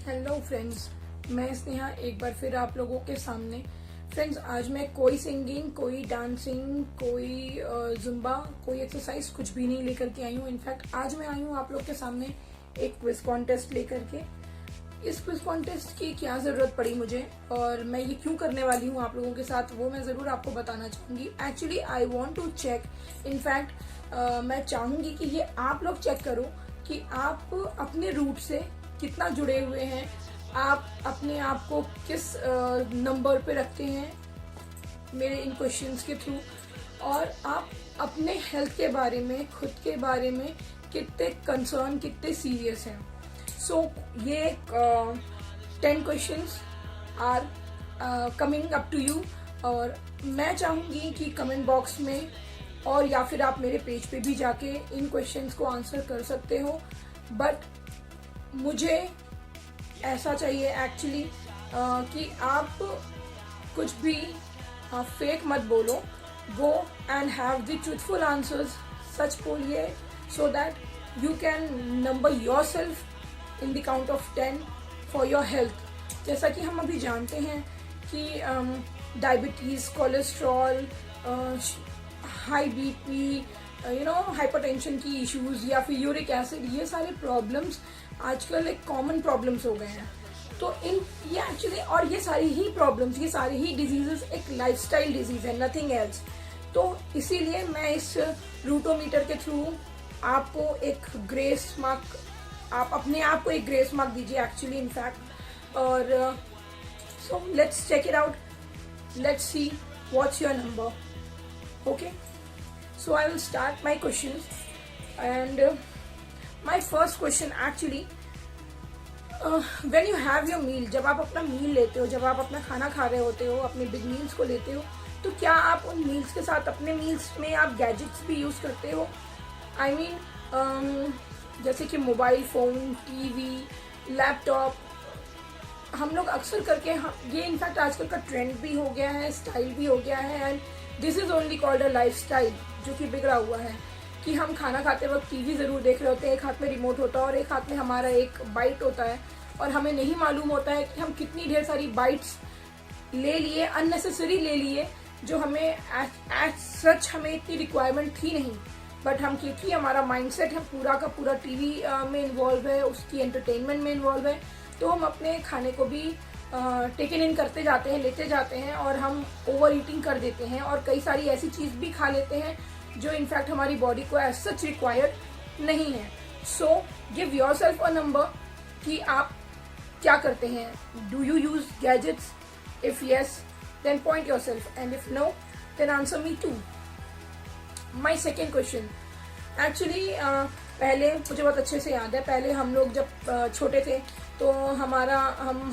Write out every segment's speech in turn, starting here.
Hello friends, मैं स्नेहा एक बार फिर आप लोगों के सामने। फ्रेंड्स, आज मैं कोई सिंगिंग, कोई डांसिंग, कोई जुम्बा, कोई एक्सरसाइज कुछ भी नहीं लेकर के आई हूँ। इनफैक्ट आज मैं आई हूँ आप लोग के सामने एक क्विज कॉन्टेस्ट लेकर के। इस क्विज कॉन्टेस्ट की क्या जरूरत पड़ी मुझे और मैं ये क्यों करने वाली हूँ आप लोगों के साथ, वो मैं जरूर आपको बताना चाहूंगी। Actually I want to check, in fact मैं चाहूंगी कि ये आप लोग चेक करो कि आप अपने रूट से कितना जुड़े हुए हैं, आप अपने आप को किस नंबर पे रखते हैं मेरे इन क्वेश्चंस के थ्रू, और आप अपने हेल्थ के बारे में, खुद के बारे में कितने कंसर्न, कितने सीरियस हैं। सो ये 10 questions are coming up to you, और मैं चाहूंगी कि कमेंट बॉक्स में और या फिर आप मेरे पेज पे भी जाके इन क्वेश्चंस को आंसर कर सकते हो। बट मुझे ऐसा चाहिए एक्चुअली कि आप कुछ भी फेक मत बोलो। Go and have the truthful answers, सच बोलिए, so that you can number yourself in the count of 10 for your health. जैसा कि हम अभी जानते हैं कि diabetes, cholesterol, high BP, hypertension की इश्यूज या फिर यूरिक एसिड, ये सारे प्रॉब्लम्स आजकल एक कॉमन प्रॉब्लम्स हो गए हैं। तो ये एक्चुअली, और ये सारी ही प्रॉब्लम्स, ये सारी ही डिजीजेस एक लाइफस्टाइल डिजीज है, नथिंग एल्स। तो इसीलिए मैं इस रूटोमीटर के थ्रू आपको एक ग्रेस मार्क, आप अपने आप को एक ग्रेस मार्क दीजिए एक्चुअली, इनफैक्ट। और so let's check it out, let's see what's your number. Okay, so I will start my questions, and my first question actually, when you have your meal, जब आप अपना मील लेते हो, जब आप अपना खाना खा रहे होते हो, अपने बिग मील्स को लेते हो, तो क्या आप उन मील्स के साथ, अपने मील्स में आप गैजेट्स भी यूज करते हो? आई मीन जैसे कि मोबाइल फोन, टीवी, लैपटॉप। हम लोग अक्सर करके ये इनफैक्ट आजकल का ट्रेंड भी हो गया है, स्टाइल भी हो गया है, and this is only called a life style, जो कि बिगड़ा हुआ है कि हम खाना खाते वक्त टीवी जरूर देख रहे होते हैं, एक हाथ में रिमोट होता है और एक हाथ में हमारा एक बाइट होता है, और हमें नहीं मालूम होता है कि हम कितनी ढेर सारी बाइट्स ले लिए, अननेसेसरी ले लिए, जो हमें एज सच हमें इतनी रिक्वायरमेंट थी नहीं। बट हम, क्योंकि हमारा माइंडसेट है पूरा का पूरा टीवी में इन्वॉल्व है, उसकी एंटरटेनमेंट में इन्वॉल्व है, तो हम अपने खाने को भी टेकन इन करते जाते हैं, लेते जाते हैं, और हम ओवर ईटिंग कर देते हैं, और कई सारी ऐसी चीज भी खा लेते हैं जो इनफैक्ट हमारी बॉडी को एज सच रिक्वायर्ड नहीं है। So give yourself a number कि आप क्या करते हैं। Do you use gadgets? If yes, then point yourself, and if no, then answer me too. My second question, actually पहले मुझे बहुत अच्छे से याद है, पहले हम लोग जब छोटे थे तो हमारा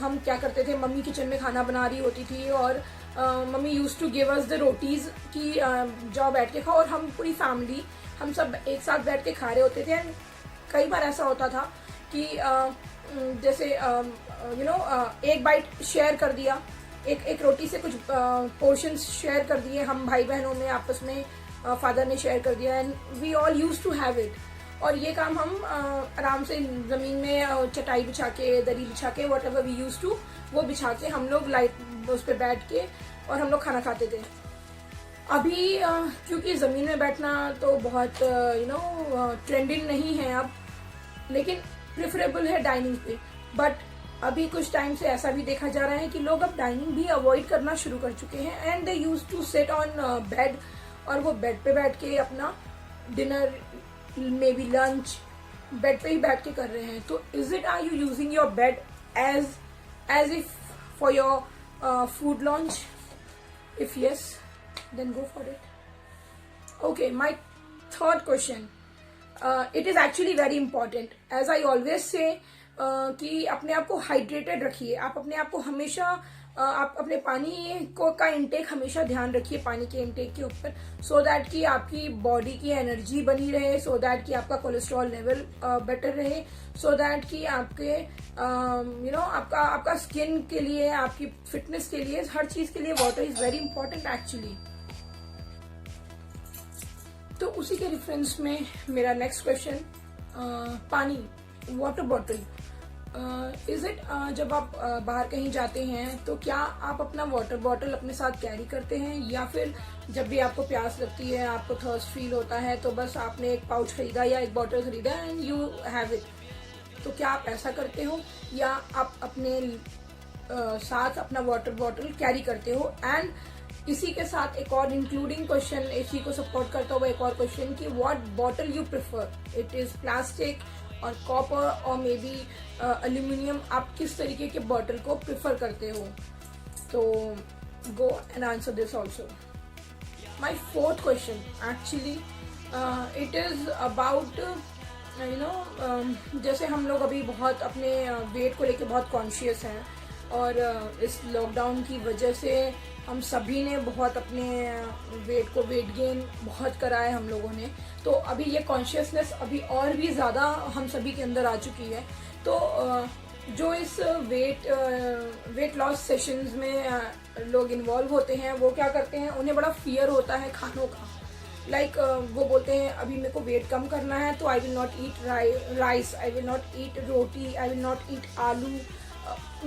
हम क्या करते थे, मम्मी किचन में खाना बना रही होती थी, और mummy use to give us the rotis की जाओ बैठ के खाओ, और हम पूरी फैमिली, हम सब एक साथ बैठ के खा रहे होते थे। एंड कई बार ऐसा होता था कि जैसे एक बाइट शेयर कर दिया, एक रोटी से कुछ पोर्शंस शेयर कर दिए हम भाई बहनों में आपस में, फादर ने शेयर कर दिया, and we all use to have it. और ये काम हम आराम से जमीन में चटाई बिछा के, दरी बिछा के, whatever we use to, वो बिछा के हम लोग लाइट उस पर बैठ के और हम लोग खाना खाते थे। अभी क्योंकि जमीन में बैठना तो बहुत ट्रेंडिंग नहीं है अब, लेकिन प्रेफरेबल है डाइनिंग पे। बट अभी कुछ टाइम से ऐसा भी देखा जा रहा है कि लोग अब डाइनिंग भी अवॉइड करना शुरू कर चुके हैं, and they use to sit on bed, और वो बेड पे बैठ के अपना dinner, maybe lunch, bed पे ही बैठ के कर रहे हैं। तो is it, are you using your bed as if for your food lunch? If yes, then go for it. Okay, my third question, it is actually very important, as I always say कि अपने आप को hydrated रखिए। आप अपने आप को हमेशा आप अपने पानी को का इनटेक हमेशा ध्यान रखिए, पानी के इनटेक के ऊपर, सो दैट कि आपकी बॉडी की एनर्जी बनी रहे, सो दैट कि आपका कोलेस्ट्रॉल लेवल बेटर रहे, सो दैट कि आपके आपका स्किन के लिए, आपकी फिटनेस के लिए, हर चीज के लिए water is very important actually. तो उसी के रेफरेंस में मेरा नेक्स्ट क्वेश्चन, पानी, वाटर बॉटल। इज इट जब आप बाहर कहीं जाते हैं तो क्या आप अपना वाटर बॉटल अपने साथ कैरी करते हैं, या फिर जब भी आपको प्यास लगती है, आपको थर्स्ट फील होता है, तो बस आपने एक पाउच खरीदा या एक बॉटल खरीदा एंड यू हैव इट? तो क्या आप ऐसा करते हो, या आप अपने साथ अपना वाटर बॉटल कैरी करते हो? एंड इसी के साथ एक और इंक्लूडिंग क्वेश्चन, इसी को सपोर्ट करता हुआ एक और क्वेश्चन कि what bottle you prefer, it is plastic और कॉपर और मे बी एल्यूमिनियम, आप किस तरीके के बॉटल को प्रेफर करते हो? तो go and answer this also. My fourth question actually it is about जैसे हम लोग अभी बहुत अपने वेट को लेके बहुत कॉन्शियस हैं, और इस लॉकडाउन की वजह से हम सभी ने बहुत अपने वेट गेन बहुत करा है हम लोगों ने. तो अभी ये कॉन्शियसनेस अभी और भी ज़्यादा हम सभी के अंदर आ चुकी है. तो जो इस वेट लॉस सेशंस में लोग इन्वॉल्व होते हैं, वो क्या करते हैं, उन्हें बड़ा फियर होता है खानों का. लाइक वो बोलते हैं अभी मेरे को वेट कम करना है तो I will not eat rice, I will not eat roti, I will not eat आलू,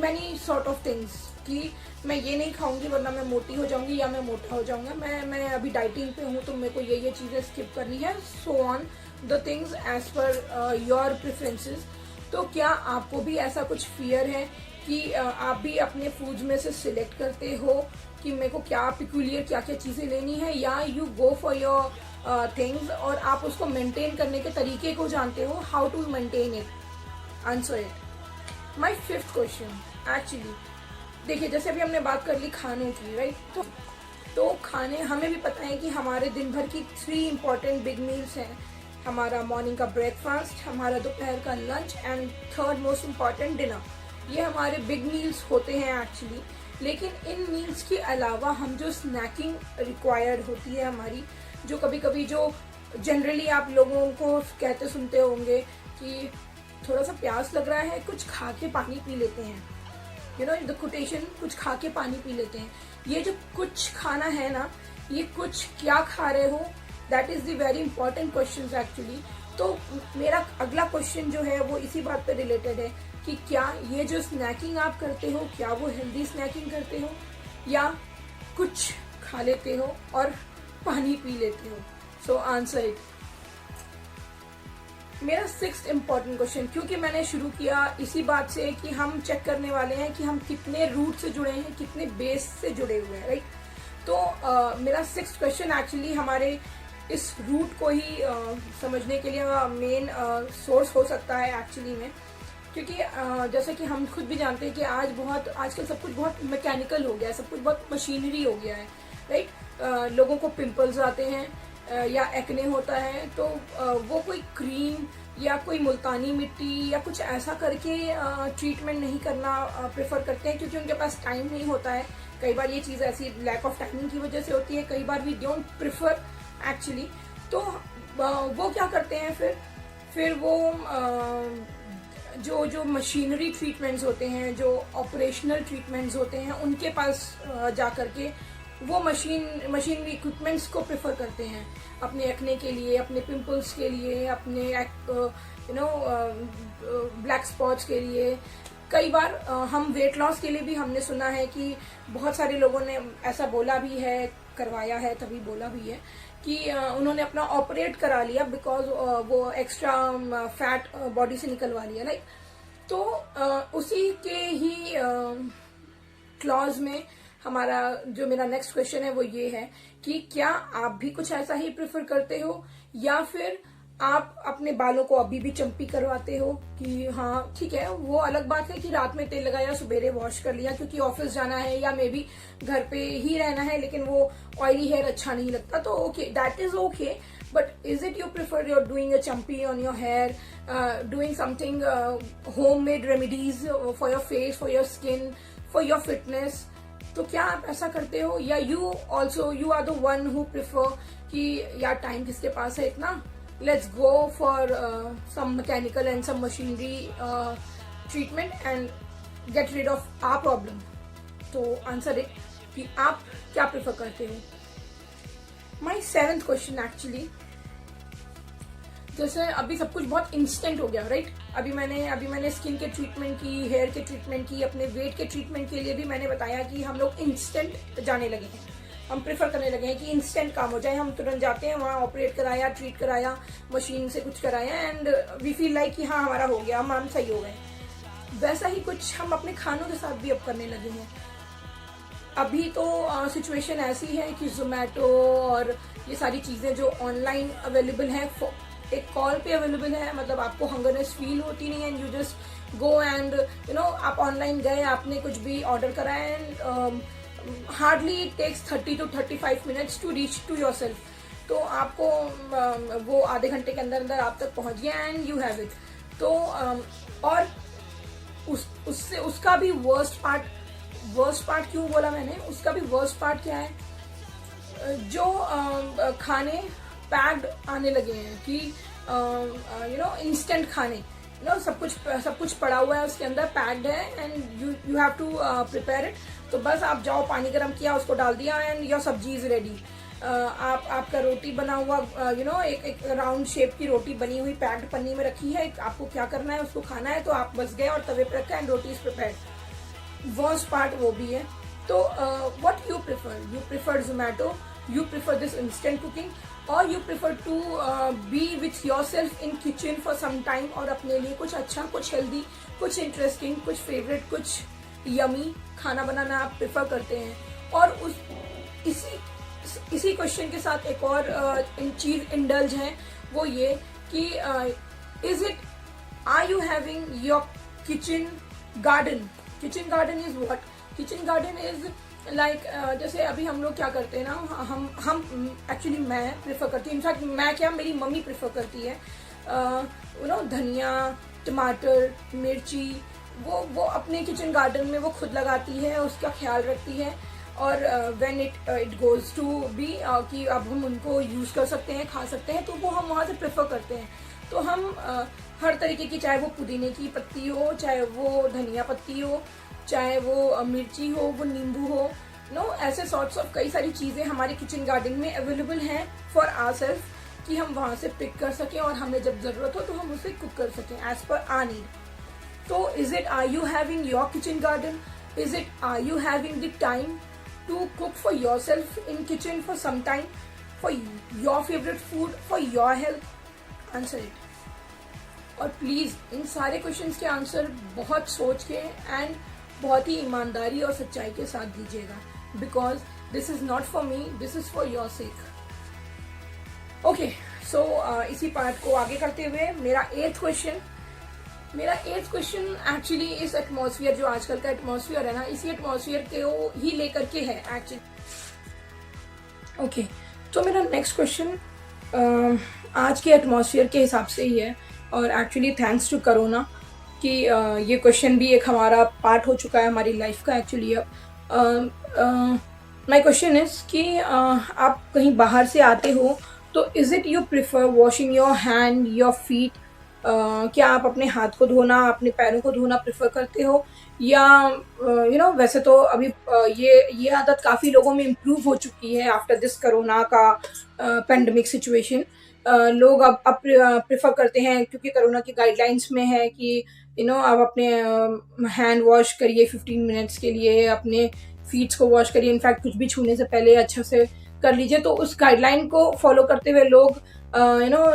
मैनी सॉर्ट ऑफ थिंग्स, कि मैं ये नहीं खाऊंगी वरना मैं मोटी हो जाऊंगी या मैं मोटा हो जाऊंगा, मैं अभी डाइटिंग पे हूँ तो मेरे को ये चीज़ें स्किप करनी है, so on the things as per your preferences. तो क्या आपको भी ऐसा कुछ फियर है कि आप भी अपने फूड्स में से सिलेक्ट करते हो कि मेरे को क्या पिक्यूलियर क्या क्या चीज़ें लेनी है, या you go for your things और आप उसको मेंटेन करने के तरीके को जानते हो, how to maintain it? Answer it. My fifth question actually, देखिए जैसे अभी हमने बात कर ली खानों की, राइट? तो खाने, हमें भी पता है कि हमारे दिन भर की 3 इंपॉर्टेंट बिग मील्स हैं. हमारा मॉर्निंग का ब्रेकफास्ट, हमारा दोपहर का lunch and third most important dinner. ये हमारे बिग मील्स होते हैं एक्चुअली. लेकिन इन मील्स के अलावा हम जो स्नैकिंग रिक्वायर्ड होती है हमारी, जो कभी कभी जो जनरली आप लोगों को कहते सुनते होंगे कि थोड़ा सा प्यास लग रहा है, कुछ खा के पानी पी लेते हैं, यू नो द कोटेशन, कुछ खा के पानी पी लेते हैं. ये जो कुछ खाना है ना, ये कुछ क्या खा रहे हो, that is the very important question actually. तो मेरा अगला क्वेश्चन जो है वो इसी बात पे रिलेटेड है कि क्या ये जो स्नैकिंग आप करते हो, क्या वो हेल्दी स्नैकिंग करते हो, या कुछ खा लेते हो और पानी पी लेते हो? So answer it. मेरा 6th इम्पॉर्टेंट क्वेश्चन, क्योंकि मैंने शुरू किया इसी बात से कि हम चेक करने वाले हैं कि हम कितने रूट से जुड़े हैं, कितने बेस से जुड़े हुए हैं, राइट? तो मेरा 6th क्वेश्चन एक्चुअली हमारे इस रूट को ही समझने के लिए मेन सोर्स हो सकता है एक्चुअली में. क्योंकि जैसे कि हम खुद भी जानते हैं कि आजकल सब कुछ बहुत मैकेनिकल हो गया है, सब कुछ बहुत मशीनरी हो गया है, राइट? लोगों को पिंपल्स आते हैं या एक्ने होता है, तो वो कोई क्रीम या कोई मुल्तानी मिट्टी या कुछ ऐसा करके ट्रीटमेंट नहीं करना प्रेफर करते हैं, क्योंकि उनके पास टाइम नहीं होता है. कई बार ये चीज़ ऐसी लैक ऑफ टाइमिंग की वजह से होती है, कई बार वी डोंट प्रेफर एक्चुअली. तो वो क्या करते हैं फिर वो जो मशीनरी ट्रीटमेंट्स होते हैं, जो ऑपरेशनल ट्रीटमेंट्स होते हैं, उनके पास जा करके वो मशीनरी इक्विपमेंट्स को प्रेफर करते हैं अपने एक्ने के लिए, अपने पिंपल्स के लिए, अपने ब्लैक स्पॉट्स के लिए. कई बार हम वेट लॉस के लिए भी हमने सुना है कि बहुत सारे लोगों ने ऐसा बोला भी है, करवाया है, तभी बोला भी है कि उन्होंने अपना ऑपरेट करा लिया बिकॉज वो एक्स्ट्रा फैट बॉडी से निकलवा लिया, राइट? तो उसी के ही क्लॉज में हमारा जो मेरा नेक्स्ट क्वेश्चन है वो ये है कि क्या आप भी कुछ ऐसा ही प्रेफर करते हो, या फिर आप अपने बालों को अभी भी चंपी करवाते हो कि हाँ ठीक है, वो अलग बात है कि रात में तेल लगाया, सवेरे वॉश कर लिया क्योंकि ऑफिस जाना है या मे बी घर पे ही रहना है, लेकिन वो ऑयली हेयर अच्छा नहीं लगता, तो okay, that is okay. But is it you prefer your doing a champi on your hair, doing something homemade remedies for your face, for your skin, for your fitness? तो क्या आप ऐसा करते हो, या you are the one who prefer कि यार time किसके पास है इतना, let's go for some mechanical and some machinery treatment and get rid of our problem? तो आंसर है कि आप क्या प्रेफर करते हो. My 7th question actually, जैसे अभी सब कुछ बहुत इंस्टेंट हो गया, राइट। अभी मैंने स्किन के ट्रीटमेंट की, हेयर के ट्रीटमेंट की, अपने वेट के ट्रीटमेंट के लिए भी मैंने बताया कि हम लोग इंस्टेंट जाने लगे हैं। हम प्रेफर करने लगे हैं कि इंस्टेंट काम हो जाए, हम तुरंत जाते हैं वहाँ, ऑपरेट कराया, ट्रीट कराया, मशीन से कुछ कराया, एंड वी फील लाइक कि हाँ हमारा हो गया, हम सही हो गए। वैसा ही कुछ हम अपने खानों के साथ भी अब करने लगे हैं। अभी तो सिचुएशन ऐसी है कि जोमेटो और ये सारी चीज़ें जो ऑनलाइन अवेलेबल हैं, एक कॉल पे अवेलेबल है, मतलब आपको हंगरनेस फील होती नहीं है, and you just go and you know आप ऑनलाइन गए, आपने कुछ भी ऑर्डर करा and hardly it takes 30 to 35 minutes to reach to yourself. तो आपको वो आधे घंटे के अंदर अंदर आप तक पहुंच गया एंड यू हैव इट। तो और उससे उसका भी वर्स्ट पार्ट क्यों बोला मैंने, उसका भी वर्स्ट पार्ट क्या है, जो खाने पैक्ड आने लगे हैं कि यू नो इंस्टेंट खाने, यू नो सब कुछ पड़ा हुआ है उसके अंदर, पैक्ड है and you have to prepare it. तो बस आप जाओ, पानी गर्म किया, उसको डाल दिया एंड योर सब्जी इज रेडी। आपका रोटी बना हुआ, यू नो एक राउंड शेप की रोटी बनी हुई पैक्ड पन्नी में रखी है, आपको क्या करना है, उसको खाना है, तो आप बस गए और तवे पे रखा and roti is prepared. Worst part वो भी है। तो what you prefer Zomato, you prefer this instant cooking, or you prefer to be with yourself in kitchen for some time और अपने लिए कुछ अच्छा, कुछ हेल्दी, कुछ इंटरेस्टिंग, कुछ फेवरेट, कुछ यमी खाना बनाना आप प्रेफर करते हैं। और इसी क्वेश्चन के साथ एक और चीज इंडल्ज है, वो ये कि are you having your kitchen garden is what? Kitchen garden is like जैसे अभी हम लोग क्या करते हैं ना, हम एक्चुअली मैं प्रेफर करती हूँ, इनफैक्ट मैं क्या, मेरी मम्मी प्रेफर करती है, यू नो धनिया, टमाटर, मिर्ची, वो अपने किचन गार्डन में वो खुद लगाती है, उसका ख्याल रखती है। और when it goes to be कि अब हम उनको यूज़ कर सकते हैं, खा सकते हैं, तो वो हम वहाँ से प्रेफर करते हैं। तो हम हर तरीके की, चाहे वो पुदीने की पत्ती हो, चाहे वो धनिया पत्ती हो, चाहे वो मिर्ची हो, वो नींबू हो, नो ऐसे सॉर्ट्स ऑफ कई सारी चीज़ें हमारे किचन गार्डन में अवेलेबल हैं फॉर आवरसेल्फ, कि हम वहाँ से पिक कर सकें और हमें जब ज़रूरत हो तो हम उसे कुक कर सकें एज पर आर नीड। तो are you having your kitchen garden? Are you having the time to cook for yourself in kitchen for some time, for your favourite food, for your health? Answer it. और please इन सारे questions के answer बहुत सोच के and बहुत ही ईमानदारी और सच्चाई के साथ दीजिएगा, because this is not for me, this is for your sake. Okay, so इसी पार्ट को आगे करते हुए मेरा एट्थ क्वेश्चन एक्चुअली इस एटमॉस्फेयर, जो आजकल का एटमॉस्फेयर है ना, इसी एटमॉस्फेयर को ही लेकर के है एक्चुअली। ओके, तो मेरा नेक्स्ट क्वेश्चन आज के एटमॉस्फेयर के हिसाब से ही है, और एक्चुअली थैंक्स टू कोरोना कि ये क्वेश्चन भी एक हमारा पार्ट हो चुका है हमारी लाइफ का एक्चुअली। अब माय क्वेश्चन इज़ कि आप कहीं बाहर से आते हो तो is it you prefer washing your hand, your feet? क्या आप अपने हाथ को धोना, अपने पैरों को धोना प्रेफर करते हो, या यू नो वैसे तो अभी ये आदत काफ़ी लोगों में इम्प्रूव हो चुकी है आफ्टर दिस कोरोना का पेंडेमिक सिचुएशन। लोग अब प्रेफर करते हैं, क्योंकि कोरोना की गाइडलाइंस में है कि यू नो आप अपने हैंड वॉश करिए 15 मिनट्स के लिए, अपने फीट्स को वॉश करिए, इनफैक्ट कुछ भी छूने से पहले अच्छे से कर लीजिए। तो उस गाइडलाइन को फॉलो करते हुए लोग यू नो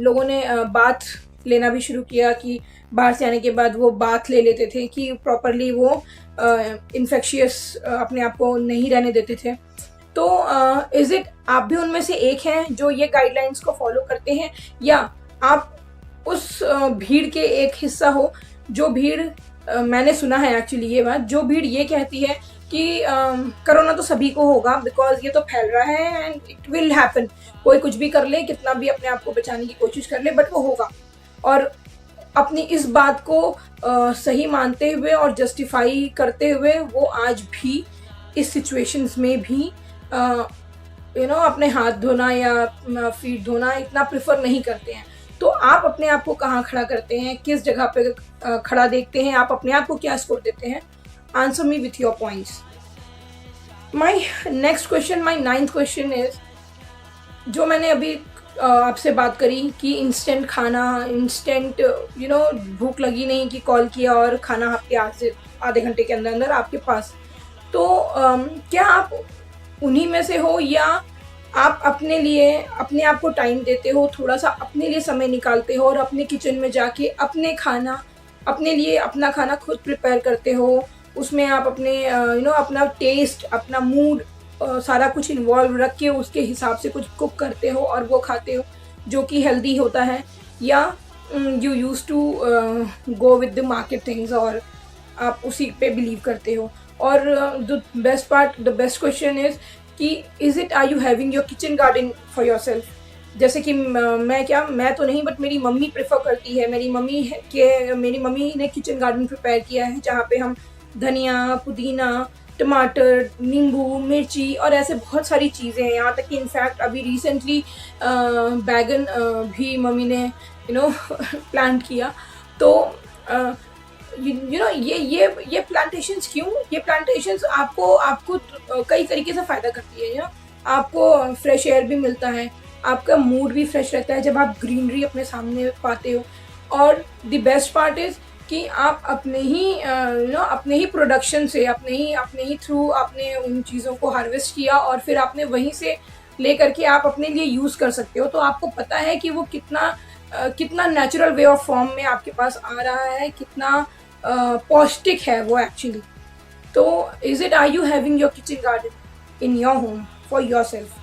लोगों ने बाथ लेना भी शुरू किया, कि बाहर से आने के बाद वो बाथ ले लेते थे कि प्रॉपरली वो इन्फेक्शियस अपने आप को नहीं रहने देते थे। तो इज इट आप भी उनमें से एक हैं जो ये गाइडलाइंस को फॉलो करते हैं, या आप उस भीड़ के एक हिस्सा हो, जो भीड़ मैंने सुना है एक्चुअली ये बात, जो भीड़ ये कहती है कि कोरोना तो सभी को होगा, बिकॉज ये तो फैल रहा है एंड इट विल हैपन, कोई कुछ भी कर ले, कितना भी अपने आप को बचाने की कोशिश कर ले, बट वो होगा। और अपनी इस बात को सही मानते हुए और जस्टिफाई करते हुए वो आज भी इस सिचुएशंस में भी यू नो अपने हाथ धोना या फीट धोना इतना प्रेफर नहीं करते हैं। तो आप अपने आप को कहाँ खड़ा करते हैं, किस जगह पे खड़ा देखते हैं, आप अपने आप को क्या स्कोर देते हैं? Answer me with your points. My next question, my 9th question is, जो मैंने अभी आपसे बात करी कि इंस्टेंट खाना, इंस्टेंट भूख लगी नहीं कि कॉल किया और खाना आपके आधे घंटे के अंदर अंदर आपके पास। तो क्या आप उन्हीं में से हो, या आप अपने लिए अपने आप को टाइम देते हो, थोड़ा सा अपने लिए समय निकालते हो और अपने किचन में जाके अपने लिए अपना खाना खुद प्रिपेयर करते हो? उसमें आप अपने अपना टेस्ट, अपना मूड, सारा कुछ इन्वॉल्व रख के उसके हिसाब से कुछ कुक करते हो और वो खाते हो जो कि हेल्दी होता है, या you use to go with the market things और आप उसी पे बिलीव करते हो? और द बेस्ट क्वेश्चन इज़ कि is it are you having your kitchen garden for yourself? जैसे कि मैं तो नहीं, बट मेरी मम्मी प्रेफर करती है। मेरी मम्मी ने किचन गार्डन प्रिपेयर किया है जहाँ पे हम धनिया, पुदीना, टमाटर, नींबू, मिर्ची और ऐसे बहुत सारी चीज़ें हैं। यहाँ तक कि इनफैक्ट अभी रिसेंटली बैगन भी मम्मी ने प्लांट किया। तो ये प्लांटेशंस क्यों? ये प्लांटेशंस आपको कई तरीके से फ़ायदा करती है। आपको फ्रेश एयर भी मिलता है, आपका मूड भी फ्रेश रहता है जब आप ग्रीनरी अपने सामने पाते हो। और द बेस्ट पार्ट इज़ कि आप अपने ही प्रोडक्शन से, अपने ही थ्रू आपने उन चीज़ों को हार्वेस्ट किया और फिर आपने वहीं से ले करके आप अपने लिए यूज़ कर सकते हो। तो आपको पता है कि वो कितना नेचुरल वे ऑफ फॉर्म में आपके पास आ रहा है, कितना पौष्टिक है वो एक्चुअली। तो are you having your kitchen garden in your home for yourself?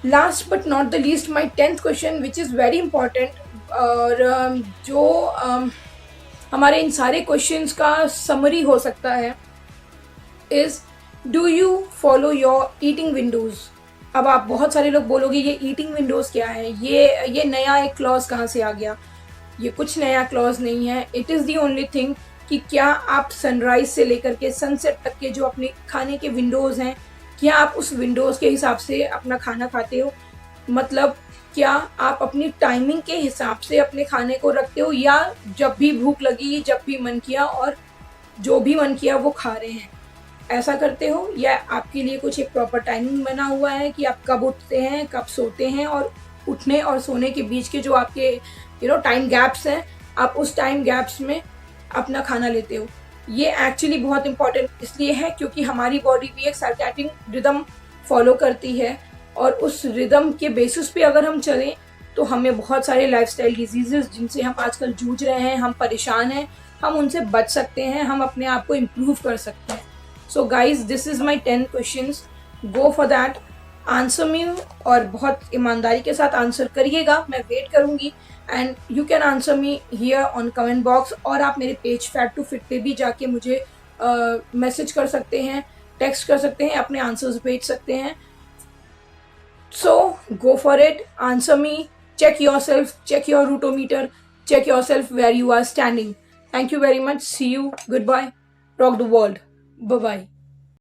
Last but not the least, my 10th question which is very important, और जो हमारे इन सारे क्वेश्चंस का समरी हो सकता है, is do you follow your eating Windows? अब आप बहुत सारे लोग बोलोगे ये ईटिंग विंडोज़ क्या है, ये नया एक क्लॉज कहाँ से आ गया? ये कुछ नया क्लॉज नहीं है। It is the only thing कि क्या आप सनराइज़ से लेकर के सनसेट तक के जो अपने खाने के विंडोज़ हैं, क्या आप उस विंडोज़ के हिसाब से अपना खाना खाते हो? मतलब क्या आप अपनी टाइमिंग के हिसाब से अपने खाने को रखते हो, या जब भी भूख लगी, जब भी मन किया और जो भी मन किया वो खा रहे हैं, ऐसा करते हो? या आपके लिए कुछ एक प्रॉपर टाइमिंग बना हुआ है कि आप कब उठते हैं, कब सोते हैं, और उठने और सोने के बीच के जो आपके टाइम गैप्स हैं, आप उस टाइम गैप्स में अपना खाना लेते हो? ये एक्चुअली बहुत इंपॉर्टेंट इसलिए है क्योंकि हमारी बॉडी भी एक सर्टेन रिदम फॉलो करती है, और उस रिदम के बेसिस पे अगर हम चलें तो हमें बहुत सारे लाइफस्टाइल डिजीज़ेस जिनसे हम आजकल जूझ रहे हैं, हम परेशान हैं, हम उनसे बच सकते हैं, हम अपने आप को इम्प्रूव कर सकते हैं। So guys, this is my 10 questions, go for that, answer me, और बहुत ईमानदारी के साथ आंसर करिएगा, मैं वेट करूँगी। And you can answer me here on comment box, और आप मेरे पेज फैट टू फिट पे भी जाके मुझे मैसेज कर सकते हैं, टेक्स्ट कर सकते हैं, अपने आंसर्स भेज सकते हैं। So go for it, answer me, check yourself, check your rootometer, check yourself where you are standing. Thank you very much. See you. Goodbye. Rock the world. Bye bye.